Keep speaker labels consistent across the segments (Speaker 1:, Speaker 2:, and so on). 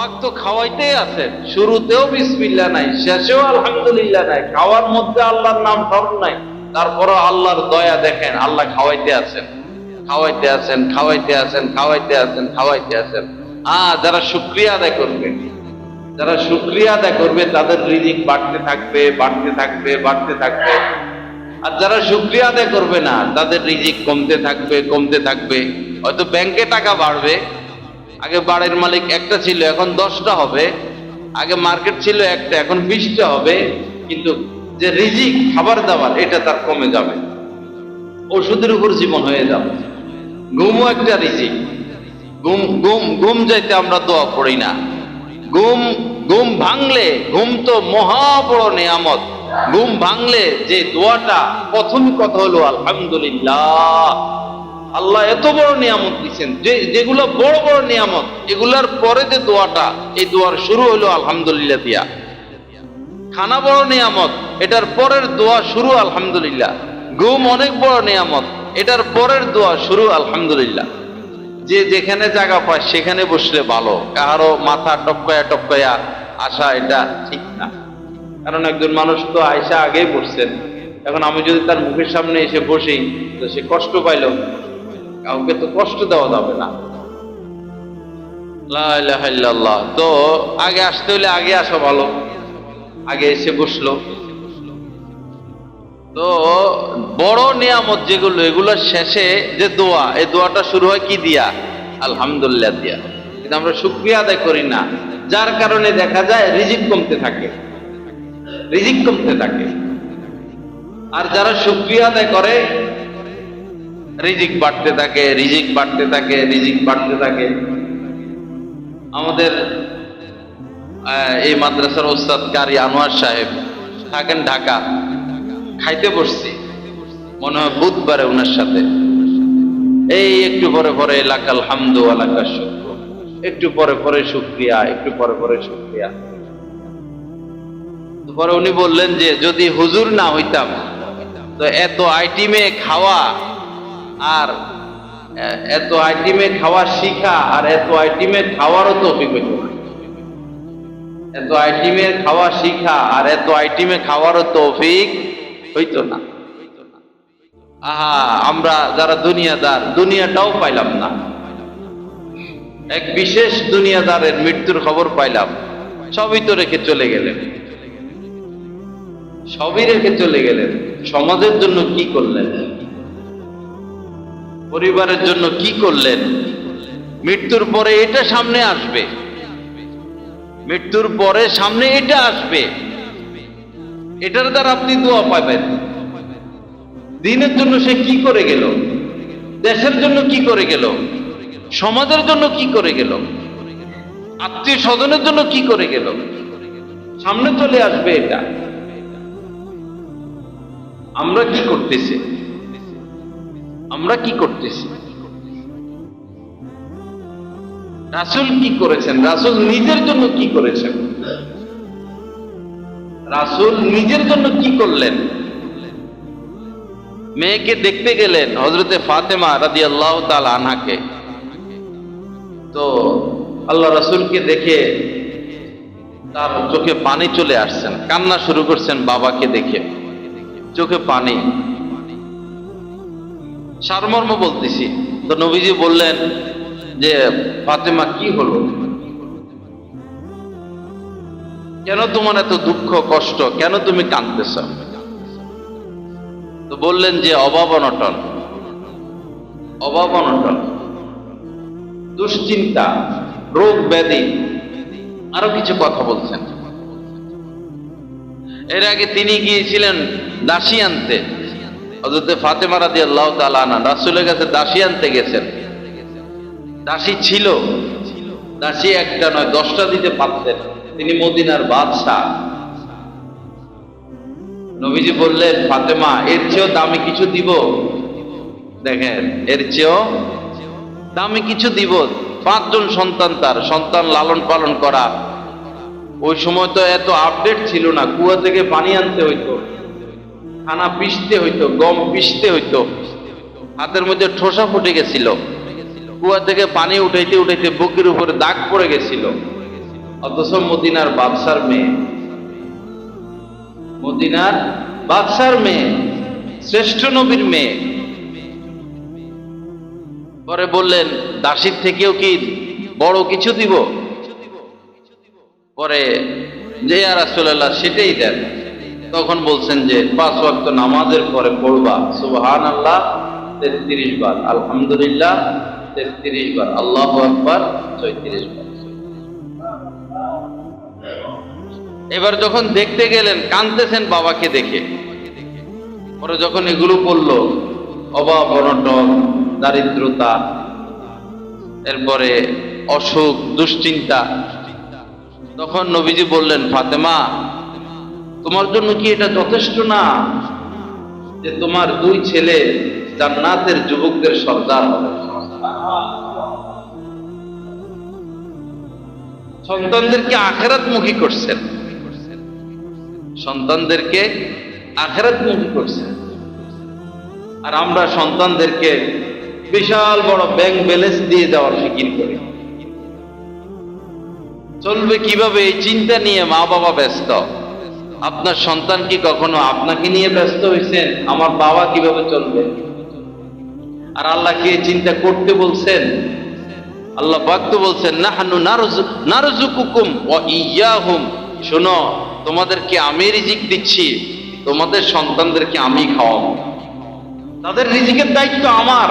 Speaker 1: পাক তো খাওয়াইতেই আছেন, শুরুতেও বিসমিল্লাহ নাই, শেষেও আলহামদুলিল্লাহ নাই, খাওয়ার মধ্যে আল্লাহর নাম স্মরণ নাই, তারপরও আল্লাহর দয়া দেখেন, আল্লাহ খাওয়াইতে আছেন, খাওয়াইতে আছেন, খাওয়াইতে আছেন, খাওয়াইতে আছেন, খাওয়াইতে আছেন। যারা শুকরিয়া আদায় করবে, যারা শুকরিয়া আদায় করবে তাদের রিজিক বাড়তে থাকবে, বাড়তে থাকবে, বাড়তে থাকবে। আর যারা শুকরিয়া আদায় করবে না তাদের রিজিক কমতে থাকবে, কমতে থাকবে। হয়তো ব্যাংকে টাকা বাড়বে, আগে বাড়ির মালিক একটা ছিল এখন 10টা হবে, আগে মার্কেট ছিল একটা এখন 20টা হবে, কিন্তু যে রিজিক খাবার দাবার এটা তার কমে যাবে, ওষুধের উপর জীবন হয়ে যাবে। ঘুমও একটা রিজিক। ঘুম ঘুম ঘুম যাইতে আমরা দোয়া পড়ি না, ঘুম ঘুম ভাঙলে, ঘুম তো মহা বড় নিয়ামত, ঘুম ভাঙলে যে দোয়াটা প্রথম কথা হলো আলহামদুলিল্লাহ। আল্লাহ এত বড় নিয়ামত দিচ্ছেন, যেগুলো বড় বড় নিয়ামত, এগুলার পরে যে দোয়াটা, এই দোয়ার শুরু হলো আলহামদুলিল্লাহ দিয়া। খানা বড় নিয়ামত, এটার পরের দোয়া শুরু আলহামদুলিল্লাহ। ঘুম অনেক বড় নিয়ামত, এটার পরের দোয়া শুরু আলহামদুলিল্লাহ। যে যেখানে জায়গা পায় সেখানে বসলে ভালো, কারো মাথা টপকায়া টপকায়া আসা এটা ঠিক না। কারণ একজন মানুষ তো আয়সা আগেই বসছেন, এখন আমি যদি তার মুখের সামনে এসে বসি তো সে কষ্ট পাইল, কাউকে তো কষ্ট দেওয়া যাবে না। লা ইলাহা ইল্লাল্লাহ। তো আগে আসতে হলে আগে আসা ভালো, আগে এসে বসলো। তো বড় নিয়ামত যেগুলো, এগুলোর শেষে যে দোয়া, এই দোয়াটা শুরু হয় কি দিয়া? আলহামদুলিল্লাহ দিয়া। কিন্তু আমরা শুকরিয়া আদায় করি না, যার কারণে দেখা যায় রিজিক কমতে থাকে, রিজিক কমতে থাকে। আর যারা শুকরিয়া আদায় করে রিজিক বাড়তে থাকে, রিজিক বাড়তে থাকে, রিজিক বাড়তে থাকে। আমাদের এই মাদ্রাসার ওস্তাদ কারি আনোয়ার সাহেব থাকেন ঢাকা, খাইতে বসছি মনে হয় বুধবারে ওনার সাথে। এই একটু পরে পরে লাকাল হামদু ওয়া লাকাশ শুকর, একটু পরে পরে শুকরিয়া, একটু পরে পরে শুকরিয়া। পরে উনি বললেন যে যদি হুজুর না হইতাম তো এত আইটেমে খাওয়া, আর এত আইটেমে খাওয়া শিখা, আর এত আইটেমে খাওয়ারও তৌফিক হইত না। এত আইটেমের খাওয়া শিখা আর এত আইটেমে খাওয়ারও তৌফিক হইতো না। আমরা যারা দুনিয়াদার, দুনিয়াটাও পাইলাম না। এক বিশেষ দুনিয়াদারের মৃত্যুর খবর পাইলাম, সবই তো রেখে চলে গেলেন, সবই রেখে চলে গেলেন। সমাজের জন্য কি করলেন, পরিবারের জন্য কি করলেন? মৃত্যুর পরে এটা সামনে আসবে, মৃত্যুর পরে সামনে এটা আসবে, এটার দ্বারা আপনি দোয়া পাবেন। দিনের জন্য সে কি করে গেল, দেশের জন্য কি করে গেল, সমাজের জন্য কি করে গেল, আত্মীয় স্বজনের জন্য কি করে গেল, সামনে চলে আসবে এটা। আমরা কি করতেছি, আমরা কি করতেছি? রাসূল কি করেছেন? রাসূল নিজের জন্য কি করেছেন? রাসূল নিজের জন্য কি করলেন? মেয়েকে দেখতে গেলেন হযরতে ফাতেমা রাদিয়াল্লাহু তাআলা আনহাকে। তো আল্লাহ রাসূলকে দেখে তার চোখে পানি চলে আসছেন, কান্না শুরু করছেন বাবাকে দেখে, চোখে পানি। সারমর্ম বলতেছি। তো নবীজি বললেন যে ফাতেমা কি হলো, কেন তোমার এত দুঃখ কষ্ট, কেন তুমি কাঁদতেছ? তো বললেন যে অভাব অনটন, অভাব অনটন, দুশ্চিন্তা, রোগ ব্যাধি, আরো কিছু কথা বলছেন। এর আগে তিনি গিয়েছিলেন দাসী আনতে, হযরত ফাতেমা রাদিয়াল্লাহু তাআলা আনহা রাসূলের কাছে দাসী আনতে গেছেন। দাসী ছিল, দাসী একটা নয় 10টা দিতে পারতেন, তিনি মদিনার বাদশাহ। নবীজি বললেন ফাতেমা এর চেয়েও দামি কিছু দিব? দেখেন, এর চেয়েও দামি কিছু দিব। 5 জন সন্তান, তার সন্তান লালন পালন করা। ওই সময় তো এত আপডেট ছিল না, কুয়া থেকে পানি আনতে হইতো, খানা পিষতে হইতো, গম পিষতে হইতো, হাতের মধ্যে ঠোসা ফুটে গেছিল, কুয়া থেকে পানি উঠাইতে উঠাইতে বুকের উপরে দাগ পড়ে গেছিল। অথচ মদিনার বাদশার মেয়ে, মদিনার বাদশার মেয়ে, শ্রেষ্ঠ নবীর মেয়ে। পরে বললেন দাসীর থেকেও কি বড় কিছু দিব? পরে যে ইয়া রাসূলুল্লাহ সেটাই দেন। তখন বলছেন যে 5 ওয়াক্ত নামাজের পরে পড়বা সুবহানাল্লাহ 33 বার, আলহামদুলিল্লাহ 33 বার, আল্লাহু আকবার 34 বার। এবার যখন দেখতে গেলেন কাঁদতেছেন বাবাকে দেখে। পরে যখন এগুলো পড়ল, অভাব অনটন, দারিদ্রতা, এরপরে অসুখ, দুশ্চিন্তা, তখন নবীজি বললেন ফাতেমা, তোমার জন্য কি এটা যথেষ্ট না যে তোমার 2 ছেলে জান্নাতের যুবকদের সর্দার হবে? সন্তানদেরকে আখিরাতমুখী করছেন, সন্তানদেরকে আখিরাতমুখী করছেন। আর আমরা সন্তানদেরকে বিশাল বড় ব্যাংক ব্যালেন্স দিয়ে দেওয়ার ফিকির করি। চলবে কিভাবে এই চিন্তা নিয়ে মা বাবা ব্যস্ত। আপনার সন্তান কি কখনো আপনাকে নিয়ে ব্যস্ত হয়েছেন আমার বাবা কিভাবে চলবে? আর আল্লাহ কি এই চিন্তা করতে বলছেন? আল্লাহ পাক তো বলছেন নাহনু নারযুকুকুম ওয়া ইয়্যাহুম, শোনো তোমাদেরকে আমি রিজিক দিচ্ছি, তোমাদের সন্তানদেরকে আমি খাওয়াবো, তাদের রিজিকের দায়িত্ব আমার।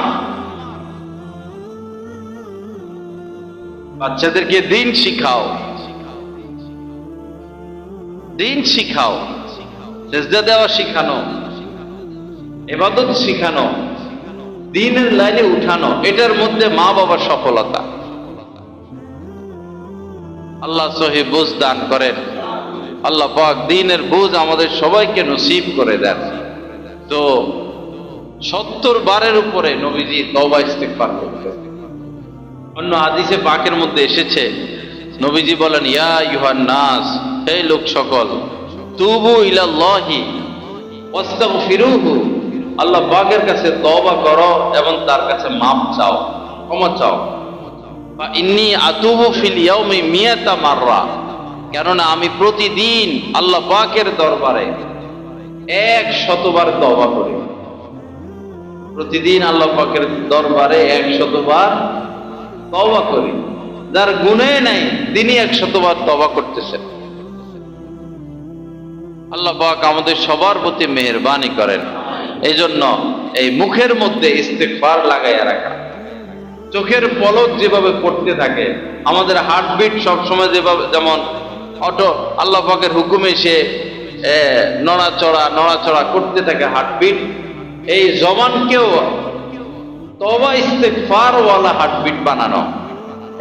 Speaker 1: বাচ্চাদেরকে দিন শিখাও, দিন শিখাও, সেজদা দেওয়া শিখানো, ইবাদত শিখানো, দ্বীনের লাইনে উঠানো, এটার মধ্যে মা বাবার সফলতা। আল্লাহ সহি বুঝ দান করেন। আল্লাহ পাক দ্বীনের বুঝ আমাদের সবাইকে নসিব করে দেন। তো 70 বারের উপরে নবীজি তওবা ইস্তিগফার করতেন। অন্য হাদিসে পাকের মধ্যে এসেছে নবীজি বলেন ইয়া আইয়ুহান নাস, হে লোক সকল, তুবু ইলাল্লাহি ওয়াস্তাগফিরুহু, আল্লাহ পাকের কাছে তওবা করো এবং তার কাছে মাফ চাও, ক্ষমা চাও। বা ইন্নী আতুবু ফিল ইয়াউমি মিয়াতা মাররা, কেননা আমি প্রতিদিন আল্লাহ পাকের দরবারে 100 বার তওবা করি। প্রতিদিন আল্লাহ পাকের দরবারে 100 বার তওবা করি। যার গুনাহ নাই তিনি 100 বার তওবা করতেছেন। আল্লাহ পাক আমাদের সবার প্রতি মেহেরবানি করেন। এই জন্য এই মুখের মধ্যে ইস্তিগফার লাগাইয়া রাখা, চোখের পলক যেভাবে পড়তে থাকে, আমাদের হার্টবিট সবসময় যেভাবে যেমন অটো আল্লাহ পাকের হুকুমে সে নড়াচড়া নড়াচড়া করতে থাকে হার্টবিট, এই জবানকেও তওবা ইস্তিগফার ওয়ালা হার্টবিট বানানো।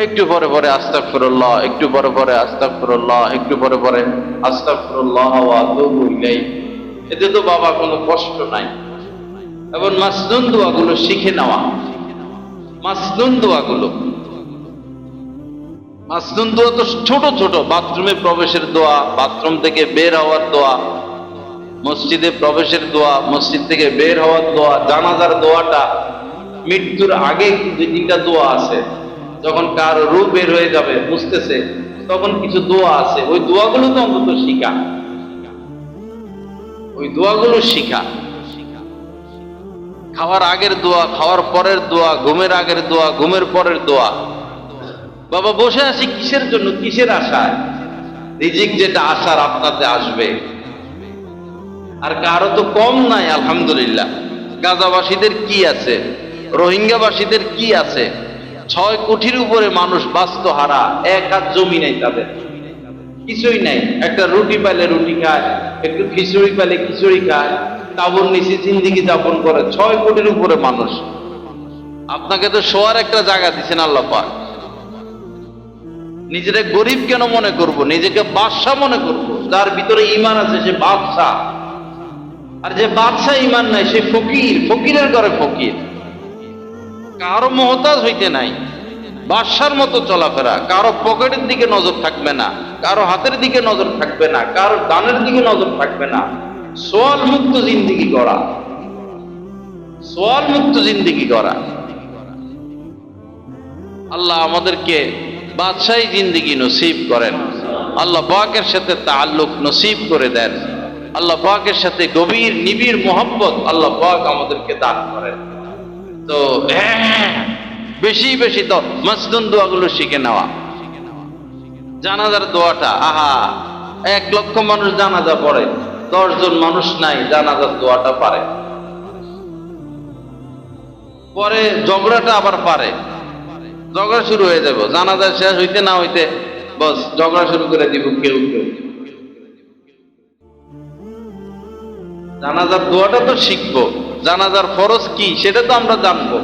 Speaker 1: একটু পরে পরে আস্তাগফিরুল্লাহ, একটু পরে পরে আস্তাগফিরুল্লাহ, একটু পরে পরে আস্তাগফিরুল্লাহ ওয়া আতুবু ইলাইহি। এতে তো বাবা কোনো কষ্ট নাই। এবং মাসনুন দোয়াগুলো শিখে নেওয়া, মাসনুন দোয়াগুলো, মাসনুন দোয়া তো ছোট ছোট, বাথরুমে প্রবেশের দোয়া, বাথরুম থেকে বের হওয়ার দোয়া, মসজিদে প্রবেশের দোয়া, মসজিদ থেকে বের হওয়ার দোয়া, জানাজার দোয়াটা, মৃত্যুর আগে 2-3টা দোয়া আছে। যখন কার রূপ বের হয়ে যাবে বুঝতেছে, তখন কিছু দোয়া আছে, ওই দোয়াগুলো তো অন্তত শিখা, ওই দোয়াগুলো শিখা। খাওয়ার আগের দোয়া, খাওয়ার পরের দোয়া, ঘুমের আগের দোয়া, ঘুমের পরের দোয়া। বাবা বসে আছি কিসের জন্য, কিসের আশায়? রিজিক যেটা আশার আপনাতে আসবে। আর কারো তো কম নাই আলহামদুলিল্লাহ। গাজাবাসীদের কি আছে, রোহিঙ্গাবাসীদের কি আছে? 6 কোটির উপরে মানুষ বাস্তুহারা, 1 হাত জমি নেই তাদের, কিছুই নাই। একটা রুটি পাইলে রুটি খায়, একটু খিচুড়ি পাইলে খিচুড়ি খায়, তাবুর নিচে জিন্দিগি যাপন করে 6 কোটির উপরে মানুষ। আপনাকে তো শোয়ার একটা জায়গা দিচ্ছেন আল্লাহ পাক। নিজেকে গরিব কেন মনে করব? নিজেকে বাদশা মনে করব। যার ভিতরে ঈমান আছে সে বাদশা, আর যে বাদশা ঈমান নাই সে ফকির, ফকিরের ঘরে ফকির। কারো মুহতাজ হইতে নাই, বাদশার মতো চলাফেরা, কারো পকেটের দিকে নজর থাকবে না, কারো হাতের দিকে নজর থাকবে না, কারো দানের দিকে নজর থাকবে না। সোয়াল মুক্ত জিন্দিগি গড়া, সোয়াল মুক্ত জিন্দিগি গড়া। আল্লাহ আমাদেরকে বাদশাহী জিন্দিগি নসিব করেন। আল্লাহ পাকের সাথে তাআল্লুক নসিব করে দেন। আল্লাহ পাকের সাথে গভীর নিবিড় মোহাব্বত আল্লাহ পাক আমাদেরকে দান করেন। তো বেশি বেশি তো মাসনুন দোয়াগুলো শিখে নেওয়া। জানাজার দোয়াটা, আহা, 1 লক্ষ মানুষ জানাজা পড়ে, 10 জন মানুষ নাই জানাজার দোয়াটা পারে। পরে ঝগড়াটা আবার পারে, ঝগড়া শুরু হয়ে যাবে, জানাজা শেষ হইতে না হইতে বস ঝগড়া শুরু করে দিব কেউ কেউ। জানাজার দোয়াটা তো শিখবো, জানাজার ফরজ কি সেটা তো আমরা জানবো।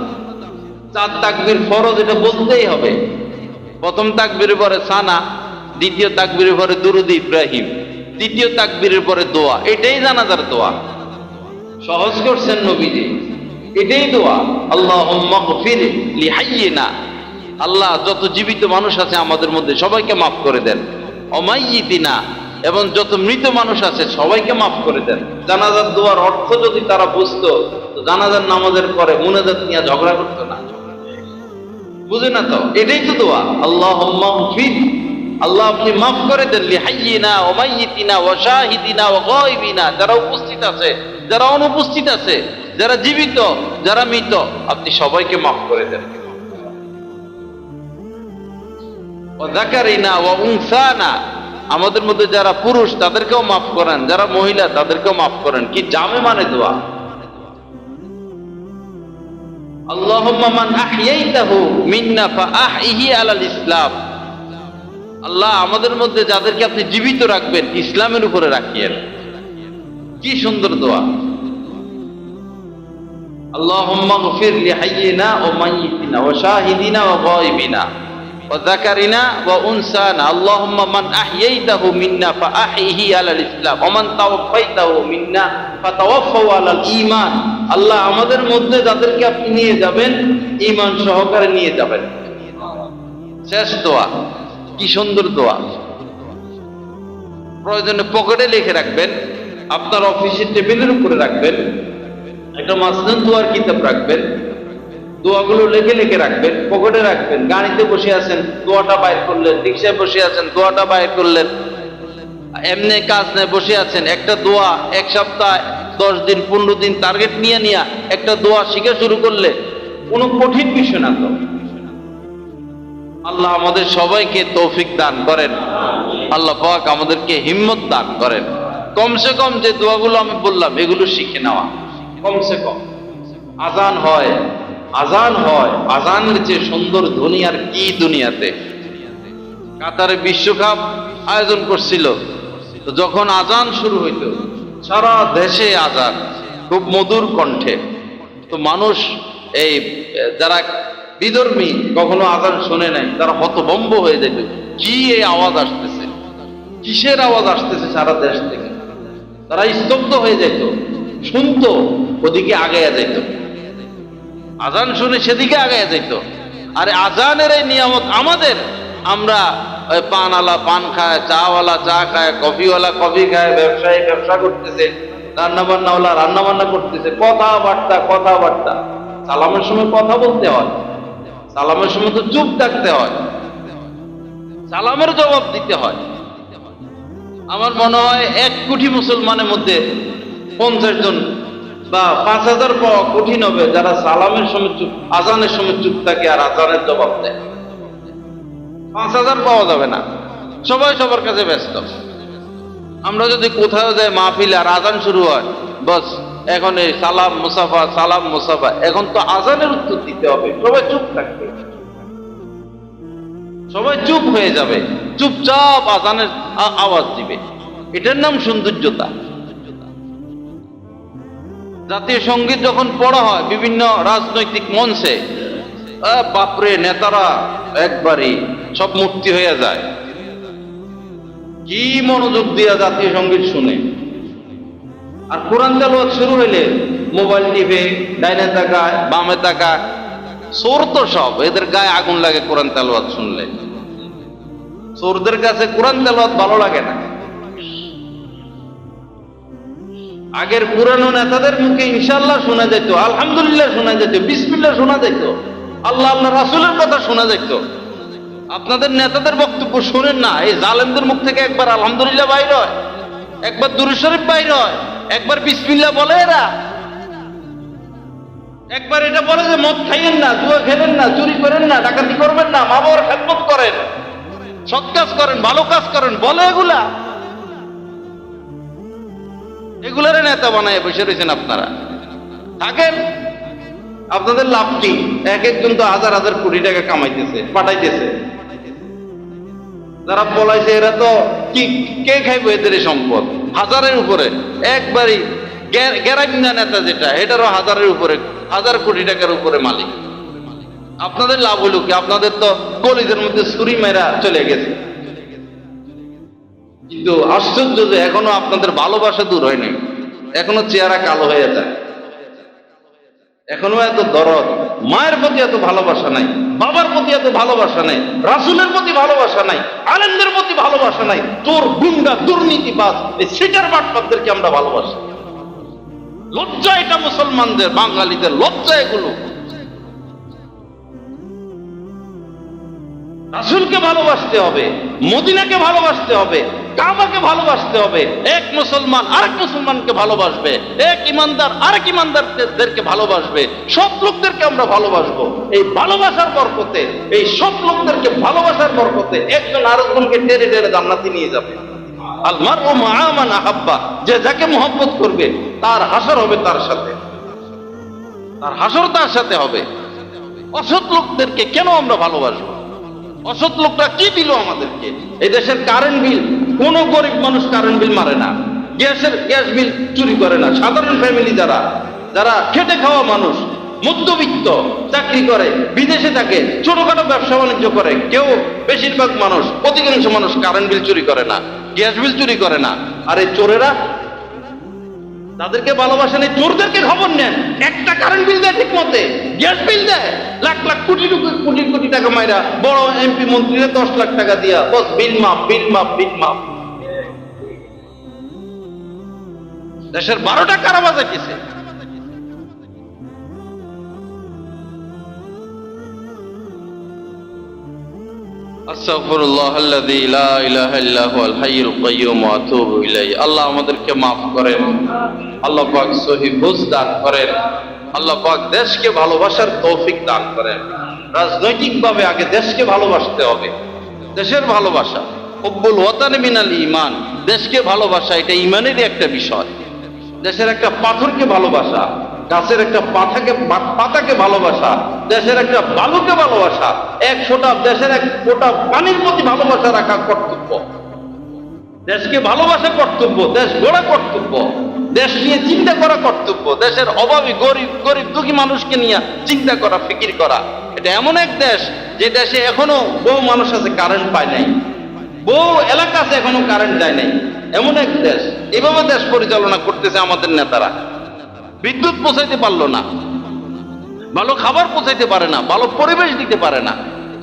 Speaker 1: 4 তাকবীর ফরজ, এটা বলতেই হবে। প্রথম তাকবীরের পরে সানা, দ্বিতীয় তাকবীরের পরে দুরুদ ইব্রাহিম, তৃতীয় তাকবীরের পরে দোয়া। এটাই জানাজার দোয়া, সহজ করছেন নবীজি। এটাই দোয়া, আল্লাহুম্মা গফির লিহাইয়িনা, আল্লাহ যত জীবিত মানুষ আছে আমাদের মধ্যে সবাইকে মাফ করে দেন। অমাইয়িতিনা, এবং যত মৃত মানুষ আছে সবাইকে মাফ করে দেন। জানাজার দোয়ার অর্থ যদি তারা বুঝতো তো জানাজার নামাজের পরে মুনাজাত নিয়ে ঝগড়া করতো না। বুঝে না তো? এটাই তো দোয়া, আল্লাহুম্মা গফির, আল্লাহ আপনি মাফ করে দেন, লিহাইয়িনা ওয়া মাইয়িতিনা ওয়া শাহিদিনা ওয়া গায়বিনা, যারা উপস্থিত আছে, যারা অনুপস্থিত আছে, যারা জীবিত, যারা মৃত, আপনি সবাইকে মাফ করে দেন। ওয়া যাকারিনা ওয়া উনসানা, আমাদের মধ্যে যারা পুরুষ তাদেরকেও মাফ করেন, যারা মহিলা তাদেরকেও মাফ করেন। কি জামে মানে দোয়া। আল্লাহুম্মা মান আহইয়াইতাহু মিন্না ফাআহইহি আলাল ইসলাম, আল্লাহ আমাদের মধ্যে যাদেরকে আপনি জীবিত রাখবেন ইসলামের উপরে রাখিয়েন। কি সুন্দর দোয়া। আল্লাহুম্মা গফির লিহাইয়িনা ওয়া মাইয়িতিনা ওয়া শাহিদিনা ওয়া গায়বিনা ওয়া যাকারিনা ওয়া উনসানা, আল্লাহুম্মা মান আহইয়াইতাহু মিন্না ফাআহইহি আলাল ইসলাম ওয়া মান তাওয়াফাইতাহু মিন্না ফাতাওয়াফাহু আলাল ঈমান, আল্লাহ আমাদের মধ্যে যাদেরকে আপনি নিয়ে যাবেন ঈমান সহকারে নিয়ে যাবেন। শেষ দোয়া, কি সুন্দর দোয়া। প্রয়োজনে পকেটে লিখে রাখবেন, আপনার অফিসের টেবিলের উপরে রাখবেন, একটা মাসনুন দোয়ার কিতাব রাখবেন, দোয়াগুলো লিখে লিখে রাখবেন, পকেটে রাখবেন। গাড়িতে বসে আছেন দোয়াটা বাইর করলেন, রিক্সায় বসে আছেন দোয়াটা বাইর করলেন, এমনি কাজ নেই বসে আছেন, একটা দোয়া 1 সপ্তাহ 10 দিন 15 দিন টার্গেট নিয়ে একটা দোয়া শিখে শুরু করলে কোনো কঠিন বিষয় না তো। আল্লাহ আমাদের সবাইকে তৌফিক দান করেন, আল্লাহ পাক আমাদেরকে হিম্মত দান করেন। কমসে কম যে দোয়াগুলো আমি বললাম এগুলো শিখে নেওয়া, কমসে কম। আজান হয়, আজান হয়, আজানের যে সুন্দর ধ্বনি আর কি দুনিয়াতে। কাতারে বিশ্বকাপ আয়োজন করছিল, তো যখন আজান শুরু হইতো সারা দেশে আজান খুব মধুর কণ্ঠে, তো মানুষ এই যারা বিধর্মী কখনো আজান শুনে নাই তারা হতভম্ব হয়ে যেত, কি এই আওয়াজ আসতেছে, কিসের আওয়াজ আসতেছে সারা দেশ থেকে। তারা স্তব্ধ হয়ে যেত, শুনতো, ওদিকে আগায়া যেত, আজান শুনে সেদিকে আগায়া যেত। আরে আজানের এই নিয়ামত আমাদের, আমরা পানওয়ালা পান খায়, চাওয়ালা চা খায়, কফিওয়ালা কফি খায়, ব্যবসায়ী ব্যবসা করতেছে, রান্নাবান্নাওয়ালা রান্নাবান্না করতেছে, কথাবার্তা। সালামের সময় কথা বলতে হয়, সালামের সময় তো চুপ থাকতে হয়, সালামের জবাব দিতে হয়। আমার মনে হয় 1 কোটি মুসলমানের মধ্যে 50 জন বা 5000 পাওয়া কঠিন হবে যারা সালামের সময় চুপ, আজানের সময় চুপ থাকে আর আজানের জবাব দেয়। 5000 পাওয়া যাবে না, সবাই সবার কাছে ব্যস্ত। আমরা যদি কোথাও যাই মাহফিলে আর আজান শুরু হয়, বস এখন এই সালাম মুসাফা, এখন তো আজানের উত্তর দিতে হবে, সবাই চুপ থাকবে, সবাই চুপ হয়ে যাবে, চুপচাপ আজানের আওয়াজ দিবে। এটার নাম সৌন্দর্যতা। জাতীয় সঙ্গীত যখন পড়া হয় বিভিন্ন রাজনৈতিক মঞ্চে, বাপরে নেতারা একবারই সব মুক্তি হয়ে যায়, কি মনোযোগ দিয়া জাতীয় সঙ্গীত শুনে। আর কোরআন তেলাওয়াত শুরু হইলে মোবাইল টিপে, ডাইনে তাকায় বামে তাকায়, চোর তো সব, এদের গায়ে আগুন লাগে কোরআন তেলাওয়াত শুনলে। চোরদের কাছে কোরআন তেলাওয়াত ভালো লাগে না। আগের পুরানো নেতাদের মুখে ইনশাআল্লাহ শোনা যেত, আলহামদুলিল্লাহ শোনা যেত, বিসমিল্লাহ শোনা যেত, আল্লাহ রাসূলের কথা শোনা যেত। আপনাদের নেতাদের বক্তব্য শোনেন না, এই জালেমদের মুখ থেকে একবার আলহামদুলিল্লাহ বাইর হয়, একবার দুরূদ শরীফ বাইর হয়, একবার বিসমিল্লাহ বলে এরা, একবার এটা বলে যে মদ খাইয়েন না, জুয়া খেলেন না, চুরি করেন না, ডাকাতি করবেন না, মা বাবার খেদমত করেন, সৎ কাজ করেন, ভালো কাজ করেন, বলে এগুলা। এগুলারে নেতা বানায় বসে রয়েছেন আপনারা। থাকেন, আপনাদের লাভ কি? এক একজন তো হাজার হাজার কোটি টাকা কামাইতেছে, পাঠাইতেছে। যারা পলাইছে এরা তো কি, কে খাইবে এদের এই সম্পদ? হাজারের উপরে, একবারই গ্যারামিনা নেতা যেটা, এটারও হাজারের উপরে, হাজার কোটি টাকার উপরে মালিক। আপনাদের লাভ হলো কি? আপনাদের তো কলিজের মধ্যে ছুরি মেরা চলে গেছে। কিন্তু আশ্চর্য যে এখনো আপনাদের ভালোবাসা দূর হয় নাই, এখনো চেহারা কালো হয়ে যায়, এখনো এত দরদ, মায়ের প্রতি এত ভালোবাসা নাই, বাবার প্রতি এত ভালোবাসা নাই, রাসূলের প্রতি ভালোবাসা নাই, আলেমদের প্রতি ভালোবাসা নাই। চোর, গুন্ডা, দুর্নীতিবাজ, এই সিটার বাটপারদেরকে আমরা ভালোবাসি। লজ্জা এটা মুসলমানদের, বাঙালিদের লজ্জা এগুলো। রাসূলকে ভালোবাসতে হবে, মদিনাকে ভালোবাসতে হবে, কাবাকে ভালোবাসতে হবে। এক মুসলমান আরেক মুসলমানকে ভালোবাসবে, এক ইমানদার আরেক ইমানদারদেরকে ভালোবাসবে, সৎ লোকদেরকে আমরা ভালোবাসবো। এই ভালোবাসার বরকতে, এই সৎ লোকদেরকে ভালোবাসার বরকতে একজন আরেকজনকে টেনে টেনে জান্নাতে নিয়ে যাবে। আল মারউ মাআ মান আহাব্বা, যে যাকে মহব্বত করবে তার হাসর হবে তার সাথে, তার হাসর তার সাথে হবে। অসৎ লোকদেরকে কেন আমরা ভালোবাসবো? অসৎ লোকটা কি দিল আমাদেরকে? এই দেশের কারেন্ট বিল, কোন গরিব মানুষ কারেন্ট বিল মারে না, গ্যাস বিল চুরি করে না। সাধারণ ফ্যামিলি যারা যারা খেটে খাওয়া মানুষ, মধ্যবিত্ত, চাকরি করে, বিদেশে থাকে, ছোটখাটো ব্যবসা বাণিজ্য করে, কেউ, বেশিরভাগ মানুষ, অধিকাংশ মানুষ কারেন্ট বিল চুরি করে না, গ্যাস বিল চুরি করে না। আর এই চোরেরা, তাদেরকে ভালোবাসেন, এই চোরদেরকে খবর নেন। একটা কারেন্ট বিল দেয় ঠিক মতে, গ্যাস বিল দেয় লাখ লাখ কোটি কোটি কোটি টাকা মাইরা, বড় এমপি মন্ত্রীরা 10 লাখ টাকা দিয়া বস বিল মাপ, বিল মাপ, বিল মাপ। দেশের 12টা কারা বাজাইতেছে। আস্তাগফিরুল্লাহ আল্লাযী লা ইলাহা ইল্লা হুয়াল হাইয়ুল কাইয়্যুম ওয়া আতুবু ইলাইহি। আল্লাহ আমাদেরকে মাফ করেন, আল্লাহ পাক সহিহ বুঝ দান করেন, আল্লাহ পাক দেশকে ভালোবাসার তৌফিক দান করেন। রাজনৈতিকভাবে আগে দেশকে ভালোবাসতে হবে, দেশের ভালোবাসা, হুব্বুল ওয়াতানি মিনাল ঈমান, দেশকে ভালোবাসা এটা ঈমানেরই একটা বিষয়। দেশের একটা পাথরকে ভালোবাসা, গাছের একটা পাতাকে ভালোবাসা, দেশের একটা বালুকে ভালোবাসা, এক ফোঁটা দেশের এক ফোঁটা পানির প্রতি ভালোবাসা রাখা কর্তব্য। দেশকে ভালোবাসা কর্তব্য, দেশ গড়া কর্তব্য, দেশ নিয়ে চিন্তা করা কর্তব্য, দেশের অভাবী গরিব দুঃখী মানুষকে নিয়ে চিন্তা করা, ফিকির করা। এটা এমন এক দেশ যে দেশে এখনো বহু মানুষ আছে কারেন্ট পায় নাই, বহু এলাকা আছে এখনো কারেন্ট যায় নাই, এমন এক দেশ। এভাবে দেশ পরিচালনা করতেছে আমাদের নেতারা। বিদ্যুৎ পৌঁছাইতে পারলো না, ভালো খাবার পৌঁছাইতে পারে না, ভালো পরিবেশ দিতে পারে না।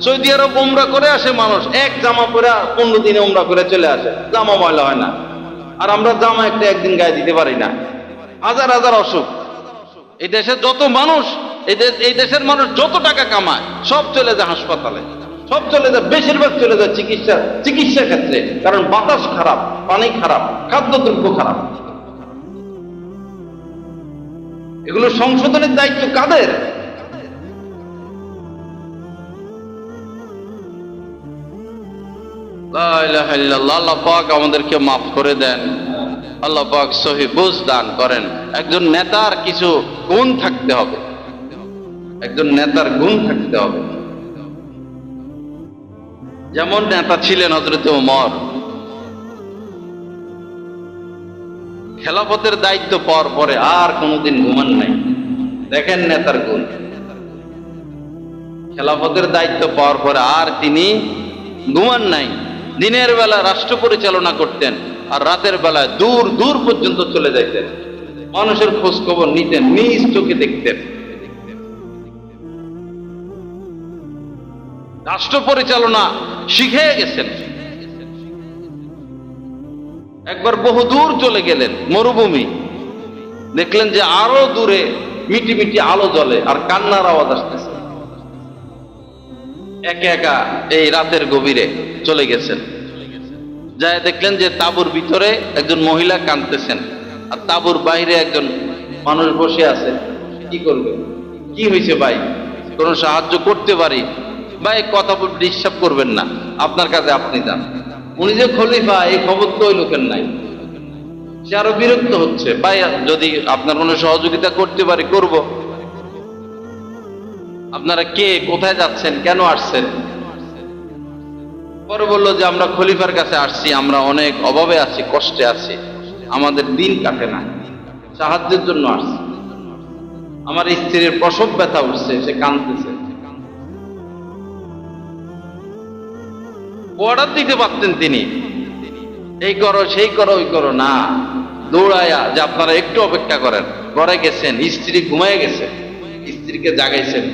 Speaker 1: সৌদি আরব উমরা করে আসে মানুষ, এক জামা পরে 15 দিনে উমরা করে চলে আসে, জামা ময়লা হয় না। আর আমরা জামা একটা একদিন গায়ে দিতে পারি না। হাজার হাজার অসুখ। এই দেশের যত মানুষ, এই দেশের মানুষ যত টাকা কামায় সব চলে যায় হাসপাতালে, সব চলে যায়, বেশিরভাগ চলে যায় চিকিৎসা ক্ষেত্রে। কারণ বাতাস খারাপ, পানি খারাপ, খাদ্যদ্রব্য খারাপ। এগুলো সংশোধনের দায়িত্ব কাদের? লা ইলাহা ইল্লাল্লাহ। আল্লাহ পাক আমাদেরকে মাফ করে দেন, আল্লাহ পাক সহিহ বুঝ দান করেন। একজন নেতার কিছু গুণ থাকতে হবে, একজন নেতার গুণ থাকতে হবে। যেমন নেতা ছিলেন হযরত ওমর, খেলাফতের দায়িত্ব পাওয়ার পরে আর কোনোদিন ঘুমান নাই। দেখেন নেতার গুণ। খেলাফতের দায়িত্ব পাওয়ার পরে আর তিনি ঘুমান নাই। দিনের বেলা রাষ্ট্র পরিচালনা করতেন, আর রাতের বেলায় দূর দূর পর্যন্ত চলে যাইতেন, মানুষের খোঁজ খবর নিতেন, নিজ চোখে দেখতেন। রাষ্ট্র পরিচালনা শিখে গেছেন। একবার বহু দূর চলে গেলেন, মরুভূমি, দেখলেন যে আরো দূরে মিটি মিটি আলো জ্বলে আর কান্নার আওয়াজ আসতেছে। একা একা এই রাতের গভীরে চলে গেছেন। যায় দেখলেন যে তাঁবুর ভিতরে একজন মহিলা কাঁদতেছেন, আর তাঁবুর বাইরে একজন মানুষ বসে আছে। কি করবে? কি হয়েছে ভাই? কোনো সাহায্য করতে পারি? ভাই কথা ডিস্টার্ব করবেন না, আপনার কাছে আপনি যান। উনি যে খলিফা এই খবর তো ওই লোকের নাই। সে আরো বিরক্ত হচ্ছে, ভাই যদি আপনার কোনো সহযোগিতা করতে পারি করব। আপনারা কে, কোথায় যাচ্ছেন, কেন আসছেন? পরে বললো যে আমরা খলিফার কাছে আসছি, আমরা অনেক অভাবে আছি, কষ্টে আছি, আমাদের দিন কাটে না, সাহায্যের জন্য আসছি। আমার স্ত্রীর প্রসব ব্যথা উঠছে, সে কাঁদতেছে। অর্ডার দিতে পারতেন তিনি, এই করো সেই করো ওই করো না, দৌড়ায়া যে আপনারা একটু অপেক্ষা করেন। ঘরে গেছেন, স্ত্রী ঘুমায় গেছে, স্ত্রীকে জাগাইছেন,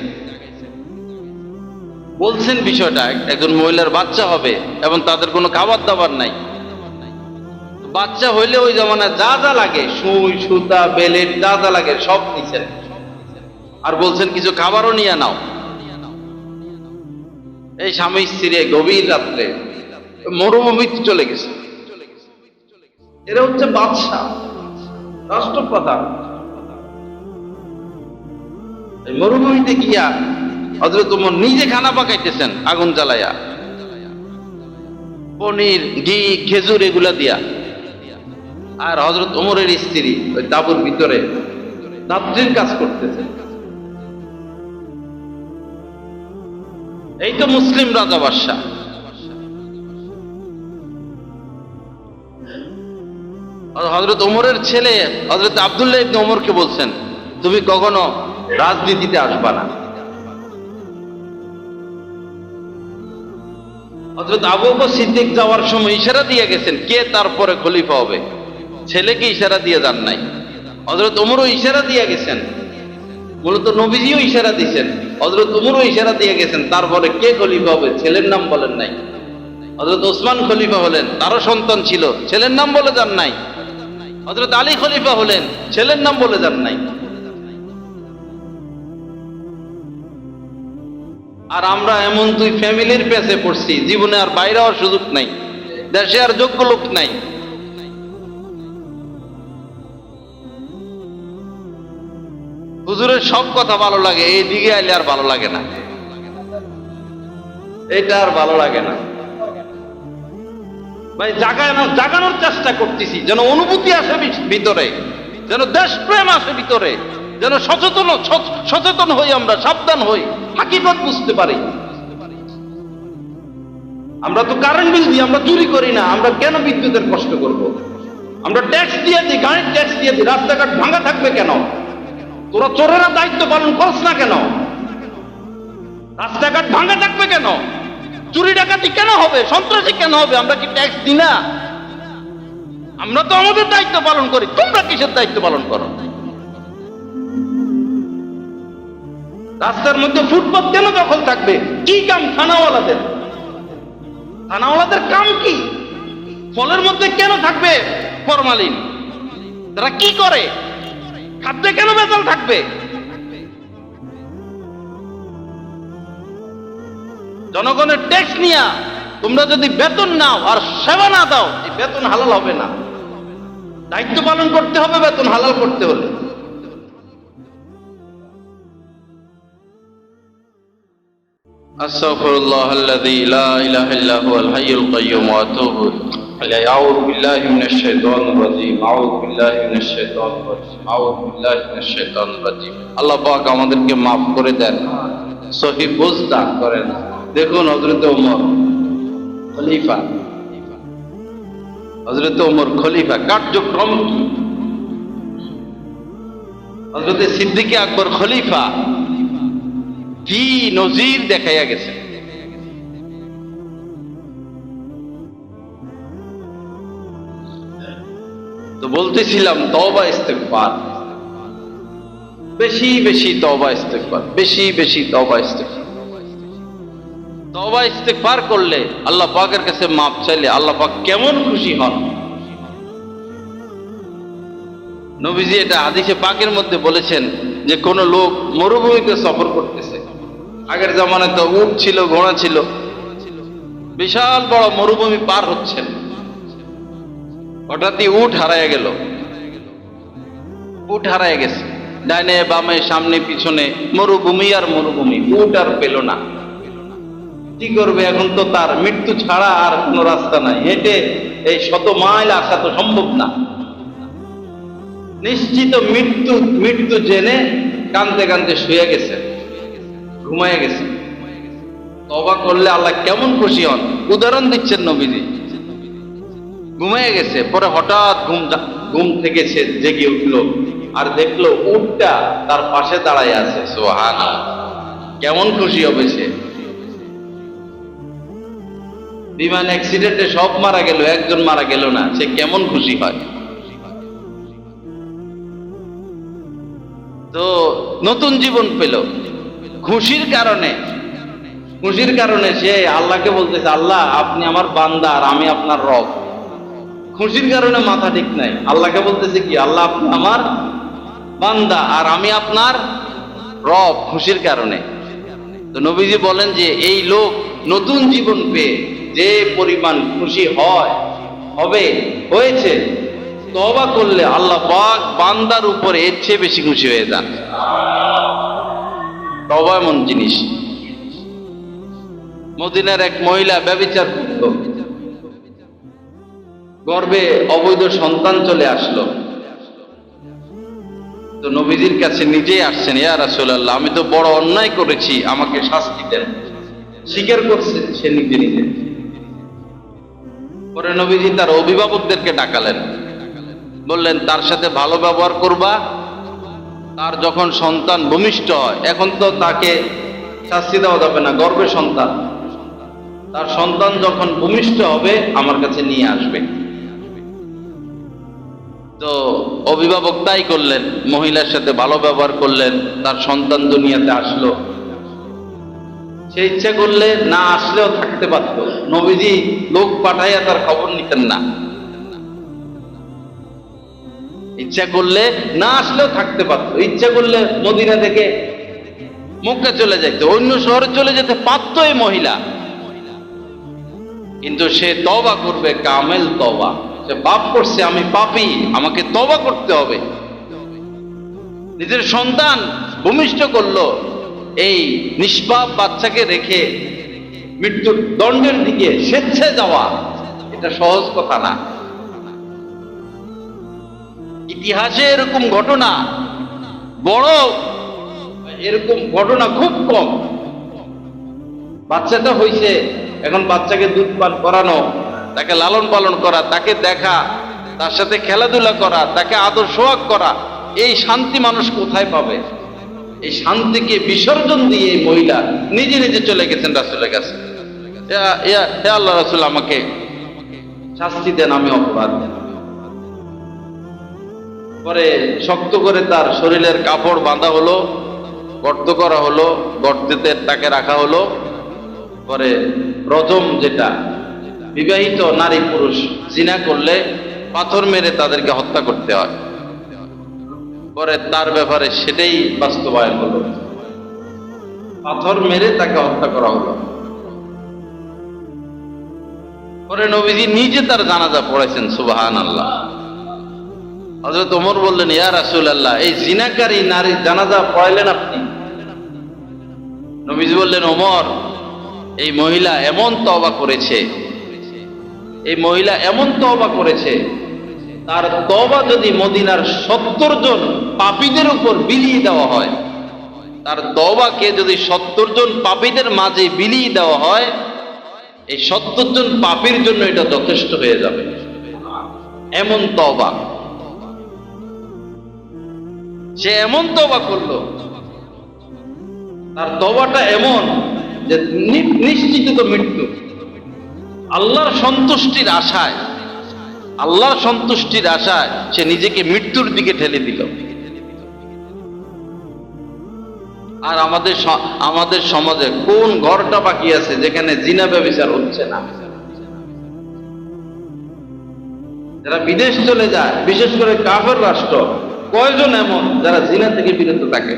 Speaker 1: বলছেন বিষয়টা। একজন মহিলার বাচ্চা হবে এবং তাদের কোনো খাবার দাবার নাই। বাচ্চা হইলে ওই জামানায় যা যা লাগে, সুই সুতা বেলেট যা যা লাগে সব নিছেন, আর বলছেন কিছু খাবারও নিয়ে নাও। এই স্বামী স্ত্রী গভীর রাত্রে মরুভূমিতে চলে গেছে। এরা হচ্ছে বাদশা, রাষ্ট্রপ্রধান। এই মরুভূমিতে গিয়া হযরত ওমর নিজে খানা পাকাইতেছেন আগুন জ্বালাইয়া, পনির, ঘি, খেজুর এগুলা দিয়া। আর হযরত ওমরের স্ত্রী ওই তাঁবুর ভিতরে দাত্রীর কাজ করতেছে। এই তো মুসলিম রাজা বাদশা। হযরত ওমরের ছেলে হযরত আব্দুল্লাহ ইবনে ওমরকে বলছেন, তুমি কখনো রাজনীতিতে আসবা না। হযরত আবু বকর সিদ্দিক যাওয়ার সময় ইশারা দিয়ে গেছেন কে তারপরে খলিফা হবে, ছেলেকে ইশারা দিয়ে যান নাই। হযরত ওমরও ইশারা দিয়ে গেছেন, মূলত নবীজিও ইশারা দিয়েছেন, হযরত ওমরও ইশারা দিয়ে গেছেন, তারপরে কে খলিফা হবে ছেলের নাম বলেন নাই। হযরত ওসমান খলিফা হলেন, তারও সন্তান ছিল, ছেলের নাম বলে যান নাই। হযরত আলী খলিফা হলেন, ছেলের নাম বলে যান নাই। আর আমরা এমন দুই ফ্যামিলির পেছে পড়ছি, জীবনে আর বাইরে হওয়ার সুযোগ নাই, দেশে আর যোগ্য লোক নাই। হুজুরের সব কথা ভালো লাগে, এই দিকে আইলে আর ভালো লাগে না, এটা আর ভালো লাগে না। ভাই জাগানোর চেষ্টা করতেছি, যেন অনুভূতি আসে ভিতরে, যেন দেশপ্রেম আসে ভিতরে, যেন সচেতন হই, আমরা সাবধান হই, হাকিকত বুঝতে পারি। আমরা তো কারেন্ট বিল দিই, আমরা চুরি করি না, আমরা কেন বিদ্যুতের কষ্ট করব? আমরা ট্যাক্স দিয়ে দিই, গাড়ির ট্যাক্স দিয়ে দিই, রাস্তাঘাট ভাঙা থাকবে কেন? তোরা চোরেরা দায়িত্ব পালন করছ না কেন? রাস্তাঘাট ভাঙা থাকবে কেন? চুরি ডাকাতি কেন হবে? সন্ত্রাসী কেন হবে? আমরা কি ট্যাক্স দিই না? আমরা তো আমাদের দায়িত্ব পালন করি, তোমরা কিসের দায়িত্ব পালন করো? রাস্তার মধ্যে ফুটপাত কেন দখল থাকবে? কি কাম থানাওয়ালাদের? থানাওয়ালাদের কাম কি? ফলের মধ্যে কেন থাকবে ফরমালিন? তারা কি করে? খাদ্যে কেন ভেজাল থাকবে? জনগণের ট্যাক্স নিয়া তোমরা যদি বেতন নাও আর সেবা না দাও, এই বেতন হালাল হবে না। দায়িত্ব পালন করতে হবে বেতন হালাল করতে হলে। আস্তাগফিরুল্লাহাল্লাযী লা ইলাহা ইল্লা হুয়াল হাইয়ুল কাইয়্যুম ওয়া আতুবু ইলাইহি। আউযু বিল্লাহি মিনাশ শাইতানির রাজীম। আউযু বিল্লাহি মিনাশ শাইতানির রাজীম। আউযু বিল্লাহি মিনাশ শাইতানির রাজীম। আল্লাহ পাক আমাদেরকে maaf করে দেন, সহিহ বুঝ দান করেন। দেখুন হযরত ওমর খলিফা, হযরত ওমর খলিফা, কার্যক্রম কি? হযরত সিদ্দিক আকবর খলিফা, কি নজির দেখাইয়া গেছে। তো বলতেছিলাম তওবা ইস্তেগফার, বেশি বেশি তওবা ইস্তেগফার, বেশি বেশি তওবা ইস্তেগফার। তওবা ইস্তেগফার করলে, আল্লাহ পাকের কাছে মাপ চাইলে আল্লাহ পাক কেমন খুশি হন। নবীজি এটা হাদিসে পাকের মধ্যে বলেছেন যে কোন লোক মরুভূমিতে সফর করতেছে, আগের জামানায় তো উট ছিল, ঘোড়া ছিল, বিশাল বড় মরুভূমি পার হচ্ছেন, হঠাৎই উট হারায় গেল। উট হারায় গেছে, ডাইনে বামে সামনে পিছনে মরুভূমি আর মরুভূমি, উট আর পেল না। কি করবে এখন? তো তার মৃত্যু ছাড়া আর কোনো রাস্তা নাই, হেঁটে এই 100 মাইল আসা তো সম্ভব না। নিশ্চিত মৃত্যু, মৃত্যু জেনে কাঁদতে কাঁদতে শুয়ে গেছে, ঘুমায় গেছে। তওবা করলে আল্লাহ কেমন খুশি হন, উদাহরণ দিচ্ছেন নবীজি। ঘুমিয়ে গেছে, পরে হঠাৎ ঘুম থেকে সে জেগে উঠলো আর দেখলো উটটা তার পাশে দাঁড়ায় আছে। সুবহানাল্লাহ, কেমন খুশি হবে সে। বিমান অ্যাক্সিডেন্টে সব মারা গেল, একজন মারা গেল না, সে কেমন খুশি হয়। তো নতুন জীবন পেল খুশির কারণে। খুশির কারণে সে আল্লাহকে বলতেছে, আল্লাহ আপনি আমার বান্দা আর আমি আপনার রব। খুশির কারণে মাথা ঠিক নাই, আল্লাহকে বলতেছে কি, আল্লাহ আপনি আমার বান্দা আর আমি আপনার রব, খুশির কারণে। তো নবীজি বলেন যে এই লোক নতুন জীবন পেয়ে যে পরিমাণ খুশি হয়েছে, তওবা করলে আল্লাহ পাক বান্দার উপরে এর চেয়ে বেশি খুশি হয়ে যান। তওবা এমন জিনিস। মদিনার এক মহিলা ব্যভিচার করত, গর্ভে অবৈধ সন্তান চলে আসলো। তো নবীজির কাছে নিজেই আসছেন, ইয়া রাসূলুল্লাহ আমি তো বড় অন্যায় করেছি, আমাকে শাস্তি দেন। স্বীকার করছে সে নিজে নিজে। পরে নবীজি তার অভিভাবকদেরকে ডাকালেন, বললেন তার সাথে ভালো ব্যবহার করবা। তার যখন সন্তান ভূমিষ্ঠ হয়, এখন তো তাকে শাস্তি দেওয়া যাবে না, গর্ভে সন্তান, তার সন্তান যখন ভূমিষ্ঠ হবে আমার কাছে নিয়ে আসবে। তো অভিভাবক তাই করলেন, মহিলার সাথে ভালো ব্যবহার করলেন, তার সন্তান দুনিয়াতে আসলো। সে ইচ্ছা করলে না আসলেও থাকতে পারত, নবীজি লোক পাঠাইয়া তার খবর নিতেন না। ইচ্ছা করলে না আসলেও থাকতে পারত, ইচ্ছা করলে মদিনা থেকে মক্কা চলে যেত, অন্য শহরে চলে যেতে পারত এই মহিলা। কিন্তু সে তওবা করবে, কামেল তওবা। সে পাপ করছে, আমি পাপী, আমাকে তওবা করতে হবে। নিজের সন্তান ভূমিষ্ঠ করলো, এই নিষ্পাপ বাচ্চাকে রেখে মৃত্যুর দণ্ডের দিকে স্বেচ্ছায় যাওয়া, এটা সহজ কথা না। ইতিহাসে এরকম ঘটনা এরকম ঘটনা খুব কম। বাচ্চাটা হইছে, এখন বাচ্চাকে দুধ পান করানো, তাকে লালন পালন করা, তাকে দেখা, তার সাথে খেলাধুলা করা, তাকে আদর সোহাগ করা, এই শান্তি মানুষ কোথায় পাবে? এই শান্তিকে বিসর্জন দিয়ে এই মহিলা নিজে নিজে চলে গেছেন রাসূলের কাছে, হে আল্লাহ রাসূল আমাকে শাস্তি দেন, আমি অপরাধ। পরে শক্ত করে তার শরীরের কাপড় বাঁধা হলো, গর্ত করা হলো, গর্তেতে তাকে রাখা হলো। পরে রজম, যেটা বিবাহিত নারী পুরুষ জিনা করলে পাথর মেরে তাদেরকে হত্যা করতে হয়, পরে তার ব্যাপারে সেটাই বাস্তবায়ন হলো, পাথর মেরে তাকে হত্যা করা হলো। পরে নবীজি নিজে তার জানাজা পড়েছেন। সুবহানাল্লাহ। হযরত ওমর বললেন, ইয়া রাসূলুল্লাহ এই জিনাকারী নারীর জানাজা পড়াইলেন আপনি? নবীজি বললেন, ওমর এই মহিলা এমন তওবা করেছে, এই মহিলা এমন তওবা করেছে, তার তওবা যদি মদিনার 70 জন পাপীদের উপর বিলিয়ে দেওয়া হয়, তার তওবাকে যদি 70 জন পাপীদের মাঝে বিলিয়ে দেওয়া হয়, এই 70 জন পাপীর জন্য এটা যথেষ্ট হয়ে যাবে। এমন তওবা, সে এমন তওবা করলো, তার তওবাটা এমন যে নিশ্চিত তো মৃত্যু। আল্লাহর সন্তুষ্টির আশায় সে নিজেকে মৃত্যুর দিকে ঠেলে দিল। আর আমাদের সমাজে কোন ঘরটা বাকি আছে যেখানে জিনা ব্যভিচার হচ্ছে না? যারা বিদেশ চলে যায়, বিশেষ করে কাফের রাষ্ট্র, কয়জন এমন যারা জিনা থেকে বিরত থাকে?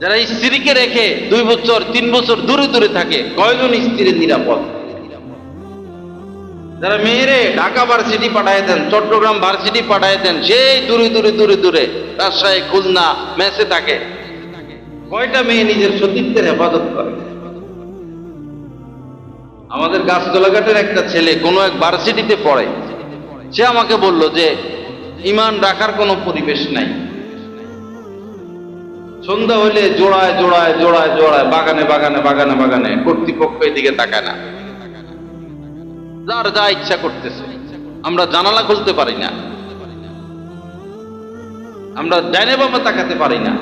Speaker 1: যারা স্ত্রীকে রেখে 2 বছর 3 বছর দূরে দূরে থাকে, কয়জন স্ত্রীর নিরাপদ? যারা মেয়েরে ঢাকা ভার্সিটি পাঠায় দেন, চট্টগ্রাম ভার্সিটি পাঠায় দেন, সেই দূরে দূরে দূরে দূরে রাজশাহী, খুলনা, মেসে থাকে, কয়টা মেয়ে নিজের সতীত্বের হেফাজত করে? আমাদের গাছতলাঘাটের একটা ছেলে কোনো এক ভার্সিটিতে পড়ে, সে আমাকে বলল যে ইমান রাখার কোনো পরিবেশ নাই। সন্ধ্যা হইলে জোড়ায় জোড়ায় জোড়ায় জোড়ায় বাগানে বাগানে বাগানে বাগানে, কর্তৃপক্ষ এদিকে তাকায় না, যার যা ইচ্ছা করতেছে। আমরা জানালা খুলতে পারি না, আমরা ডাইনে বামে তাকাতে পারি না।